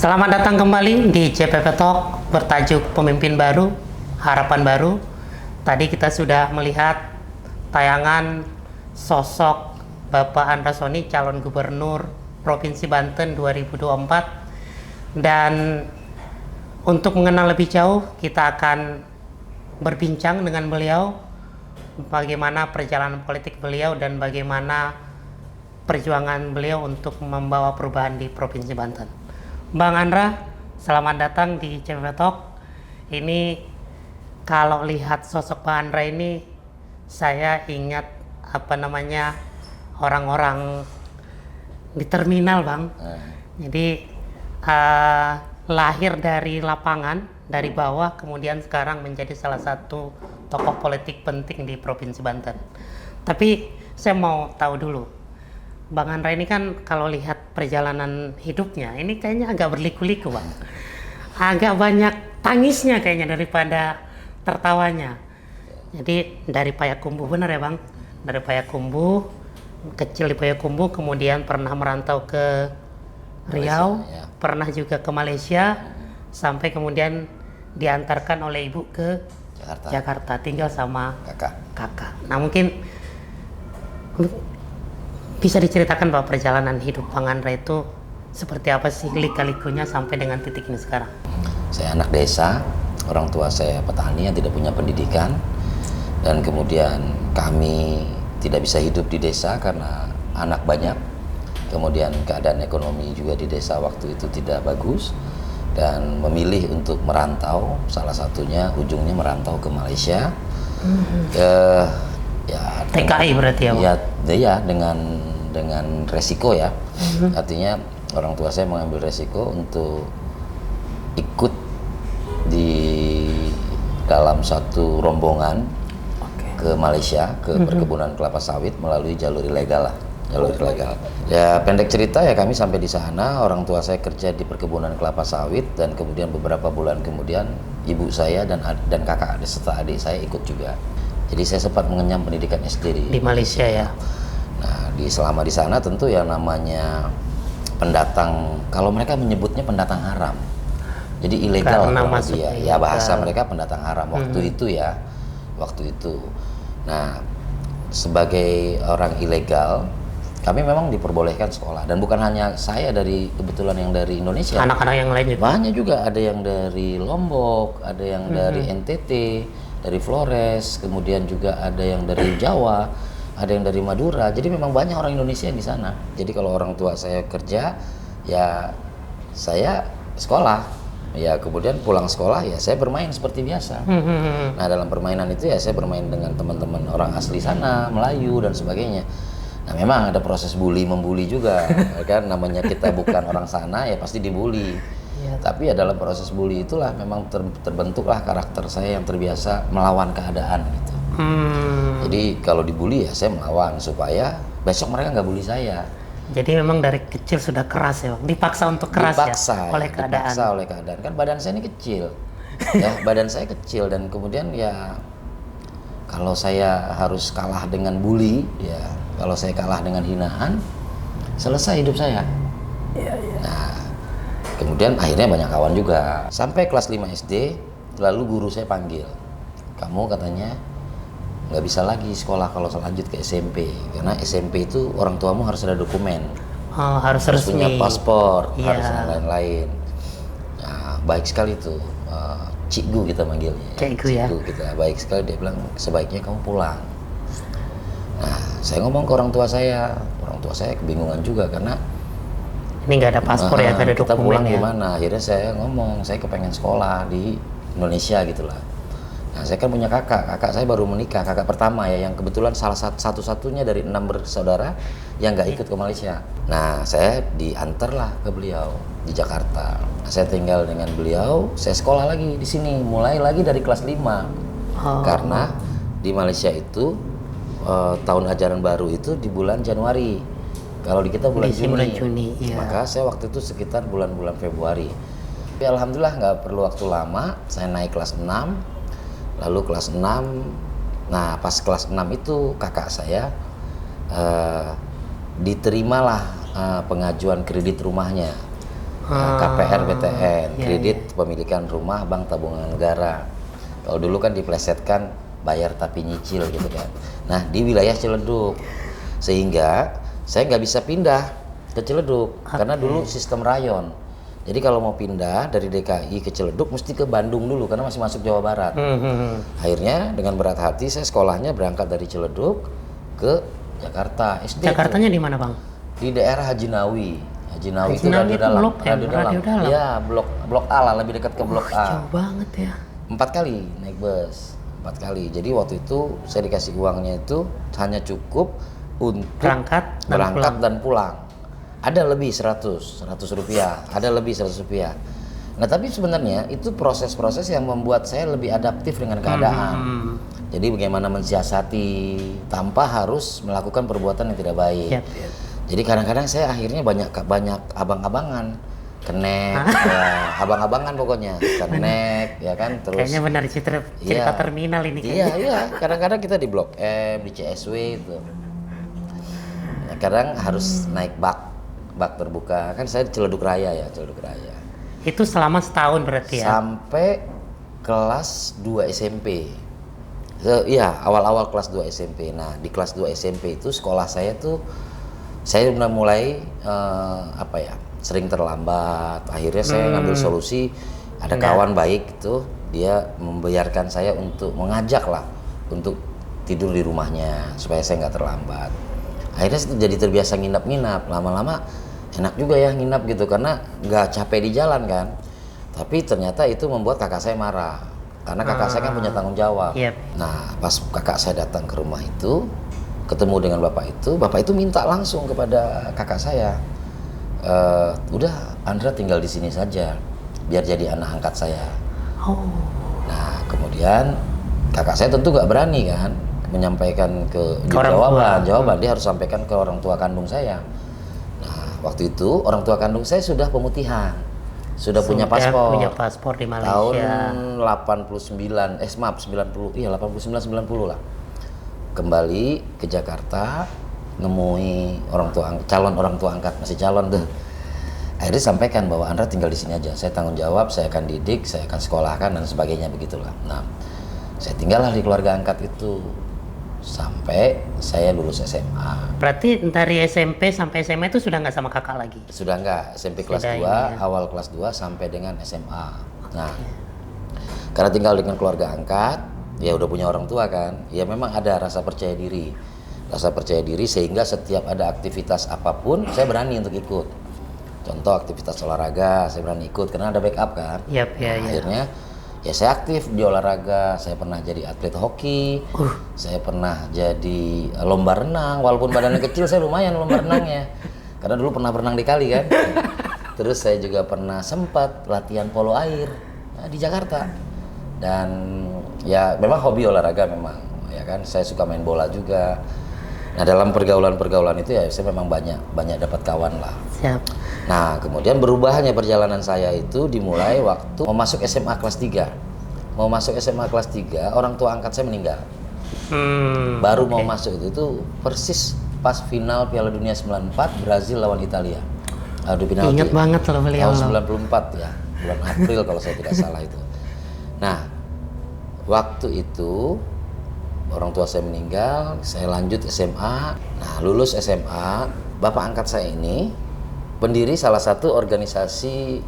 Selamat datang kembali di CPP Talk bertajuk Pemimpin Baru, Harapan Baru. Tadi kita sudah melihat tayangan sosok Bapak Andra Soni, calon gubernur Provinsi Banten 2024. Dan untuk mengenal lebih jauh, kita akan berbincang dengan beliau bagaimana perjalanan politik beliau dan bagaimana perjuangan beliau untuk membawa perubahan di Provinsi Banten. Bang Andra, selamat datang di CPP Talk. Ini kalau lihat sosok Bang Andra ini, saya ingat orang-orang di terminal, Bang. Jadi lahir dari lapangan, dari bawah, kemudian sekarang menjadi salah satu tokoh politik penting di Provinsi Banten. Tapi saya mau tahu dulu, Bang Andra ini kan kalau lihat perjalanan hidupnya, ini kayaknya agak berliku-liku, Bang. Agak banyak tangisnya kayaknya daripada tertawanya. Jadi dari Payakumbuh, benar ya, Bang? Dari Payakumbuh, kecil di Payakumbuh, kemudian pernah merantau ke Riau, Malaysia, ya. Pernah juga ke Malaysia, sampai kemudian diantarkan oleh ibu ke Jakarta, tinggal sama kakak. Nah, mungkin bisa diceritakan bahwa perjalanan hidup Bang Andra itu seperti apa sih, lika-likunya sampai dengan titik ini sekarang? Saya anak desa, orang tua saya petani yang tidak punya pendidikan, dan kemudian kami tidak bisa hidup di desa karena anak banyak. Kemudian keadaan ekonomi juga di desa waktu itu tidak bagus, dan memilih untuk merantau, salah satunya ujungnya merantau ke Malaysia. TKI berarti ya, Bang? Ya, dengan resiko ya. Artinya orang tua saya mengambil resiko untuk ikut di dalam satu rombongan ke Malaysia, ke perkebunan kelapa sawit melalui jalur ilegal lah. Ya, pendek cerita ya, kami sampai di sana, orang tua saya kerja di perkebunan kelapa sawit, dan kemudian beberapa bulan kemudian ibu saya dan kakak serta adik saya ikut juga. Jadi saya sempat mengenyam pendidikan SD di Malaysia ya. Nah, selama di sana tentu yang namanya pendatang, kalau mereka menyebutnya pendatang haram. Jadi ilegal kalau dia, ya bahasa mereka pendatang haram waktu itu ya. Waktu itu. Nah, sebagai orang ilegal, kami memang diperbolehkan sekolah, dan bukan hanya saya kebetulan yang dari Indonesia. Anak-anak yang lain juga. Banyak juga, ada yang dari Lombok, ada yang dari NTT, dari Flores, kemudian juga ada yang dari Jawa, ada yang dari Madura. Jadi memang banyak orang Indonesia di sana. Jadi kalau orang tua saya kerja, ya saya sekolah. Ya kemudian pulang sekolah ya saya bermain seperti biasa. Nah, dalam permainan itu ya saya bermain dengan teman-teman orang asli sana, Melayu dan sebagainya. Nah, memang ada proses membuli juga, kan namanya kita bukan orang sana ya pasti dibully. Ya. Tapi ya dalam proses bully itulah memang terbentuklah karakter saya yang terbiasa melawan keadaan gitu. Jadi kalau dibully ya saya melawan supaya besok mereka nggak bully saya. Jadi memang dari kecil sudah keras ya, Bang? Dipaksa untuk keras oleh keadaan. Dipaksa oleh keadaan. Kan badan saya ini kecil. Ya, badan saya kecil, dan kemudian ya kalau saya harus kalah dengan bully, ya kalau saya kalah dengan hinaan, selesai hidup saya. Nah, kemudian akhirnya banyak kawan juga. Sampai kelas 5 SD, lalu guru saya panggil. Kamu katanya nggak bisa lagi sekolah kalau lanjut ke SMP, karena SMP itu orang tuamu harus ada dokumen, harus punya paspor, iya. Harus dan lain-lain. Nah, baik sekali tuh, Cikgu kita manggilnya. Cikgu kita baik sekali, dia bilang sebaiknya kamu pulang. Nah, saya ngomong ke orang tua saya kebingungan juga karena ini nggak ada paspor ya, nggak ada dokumen. Kita pulang ya. Gimana? Akhirnya saya ngomong, saya kepengen sekolah di Indonesia gitulah. Nah, saya kan punya kakak saya baru menikah, kakak pertama ya, yang kebetulan salah satu-satunya dari 6 bersaudara yang nggak ikut ke Malaysia. Nah, saya diantarlah ke beliau di Jakarta. Nah, saya tinggal dengan beliau, saya sekolah lagi di sini, mulai lagi dari kelas 5. Karena di Malaysia itu tahun ajaran baru itu di bulan Januari. Kalau di kita bulan Juni. Iya. Maka saya waktu itu sekitar bulan-bulan Februari. Tapi alhamdulillah nggak perlu waktu lama, saya naik kelas 6. Lalu kelas 6, nah pas kelas 6 itu kakak saya diterimalah pengajuan kredit rumahnya. KPR BTN, iya, kredit pemilikan rumah Bank Tabungan Negara. Kalau dulu kan diplesetkan bayar tapi nyicil gitu kan. Nah di wilayah Ciledug, sehingga saya nggak bisa pindah ke Ciledug karena dulu sistem rayon. Jadi kalau mau pindah dari DKI ke Ciledug mesti ke Bandung dulu karena masih masuk Jawa Barat. Akhirnya dengan berat hati saya sekolahnya berangkat dari Ciledug ke Jakarta. SD Jakartanya di mana, Bang? di daerah Haji Nawi. Haji Nawi itu Nawi radio itu dalam. Blok M, radio dalam. Iya, blok A lah, lebih dekat ke blok A. Jauh banget ya. 4 kali naik bus, 4 kali. Jadi waktu itu saya dikasih uangnya itu hanya cukup untuk Berangkat dan pulang. Ada lebih 100 rupiah, ada lebih 100 rupiah. Nah tapi sebenarnya itu proses-proses yang membuat saya lebih adaptif dengan keadaan. Jadi bagaimana mensiasati tanpa harus melakukan perbuatan yang tidak baik. Yap. Jadi kadang-kadang saya akhirnya banyak abang-abangan, kenek, ya, abang-abangan pokoknya, kenek, ya kan, terus. Kayaknya benar cerita Iya. terminal ini. Iya. Kadang-kadang kita di Blok M, di CSW itu. Nah, kadang harus naik bak terbuka. Kan saya di Ciledug Raya. Itu selama setahun berarti ya? Sampai kelas 2 SMP. Iya, awal-awal kelas 2 SMP. Nah, di kelas 2 SMP itu sekolah saya tuh saya udah mulai sering terlambat. Akhirnya saya ngambil solusi, ada kawan baik itu dia membiarkan saya untuk mengajak lah untuk tidur di rumahnya supaya saya nggak terlambat. Akhirnya saya jadi terbiasa nginap-nginap. Lama-lama enak juga ya nginap gitu karena nggak capek di jalan kan. Tapi ternyata itu membuat kakak saya marah karena kakak saya kan punya tanggung jawab. Yep. Nah pas kakak saya datang ke rumah itu ketemu dengan bapak itu minta langsung kepada kakak saya, udah Andra tinggal di sini saja biar jadi anak angkat saya. Nah kemudian kakak saya tentu nggak berani kan menyampaikan jawaban dia harus sampaikan ke orang tua kandung saya. Nah waktu itu orang tua kandung saya sudah pemutihan, sudah punya paspor di Malaysia tahun 89 lah. Kembali ke Jakarta nemui calon orang tua angkat, masih calon tuh. Akhirnya sampaikan bahwa Andra tinggal di sini aja, saya tanggung jawab, saya akan didik, saya akan sekolahkan dan sebagainya begitulah. Nah saya tinggallah di keluarga angkat itu sampai saya lulus SMA. Berarti dari SMP sampai SMA itu sudah nggak sama kakak lagi? Sudah nggak, SMP kelas 2, awal kelas 2 sampai dengan SMA. Nah karena tinggal dengan keluarga angkat, ya udah punya orang tua kan, ya memang ada rasa percaya diri sehingga setiap ada aktivitas apapun saya berani untuk ikut. Contoh aktivitas olahraga saya berani ikut karena ada backup kan. Akhirnya ya saya aktif di olahraga. Saya pernah jadi atlet hoki, saya pernah jadi lomba renang, walaupun badannya kecil saya lumayan lomba renangnya karena dulu pernah berenang di kali kan. Terus saya juga pernah sempat latihan polo air di Jakarta. Dan ya memang hobi olahraga memang ya kan, saya suka main bola juga. Nah dalam pergaulan itu ya saya memang banyak dapat kawan lah. Siap. Nah kemudian berubahnya perjalanan saya itu dimulai waktu mau masuk SMA kelas 3. Mau masuk SMA kelas 3 orang tua angkat saya meninggal. Baru mau masuk itu persis pas final Piala Dunia 94 Brazil lawan Italia. Adu penalti. Ingat banget loh beliau. Tahun 94 ya, bulan April kalau saya tidak salah itu. Nah, waktu itu orang tua saya meninggal, saya lanjut SMA. Nah, lulus SMA, bapak angkat saya ini pendiri salah satu organisasi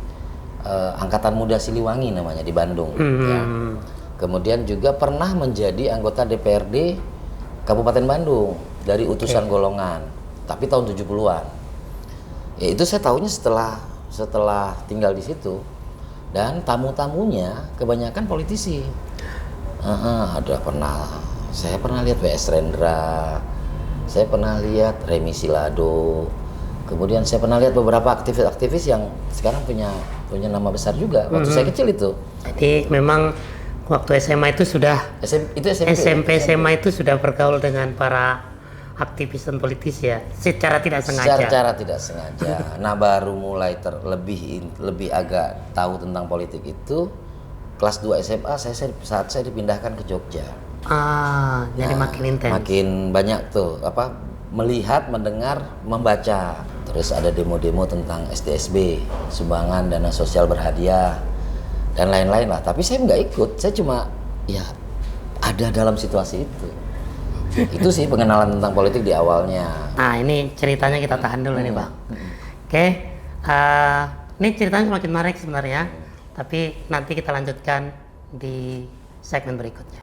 Angkatan Muda Siliwangi namanya di Bandung. Ya. Kemudian juga pernah menjadi anggota DPRD Kabupaten Bandung dari utusan golongan, tapi tahun 70-an. Ya itu saya tahunya setelah tinggal di situ. Dan tamu-tamunya kebanyakan politisi. Saya pernah lihat W.S. Rendra, saya pernah lihat Remi Silado, kemudian saya pernah lihat beberapa aktivis-aktivis yang sekarang punya nama besar juga waktu saya kecil itu. Jadi memang waktu SMA itu sudah SMP SMA itu sudah bergaul dengan para aktivis dan politis ya, secara tidak sengaja. Secara tidak sengaja. Nah baru mulai lebih agak tahu tentang politik itu kelas 2 SMA saat saya dipindahkan ke Jogja. Jadi makin intens. Makin banyak tuh melihat, mendengar, membaca Terus ada demo-demo tentang SDSB, sumbangan dana sosial berhadiah, dan lain-lain lah. Tapi saya nggak ikut, saya cuma ya ada dalam situasi itu. Itu sih pengenalan tentang politik di awalnya. Nah ini ceritanya kita tahan dulu nih Bang. Oke, ini ceritanya semakin menarik sebenarnya, tapi nanti kita lanjutkan di segmen berikutnya.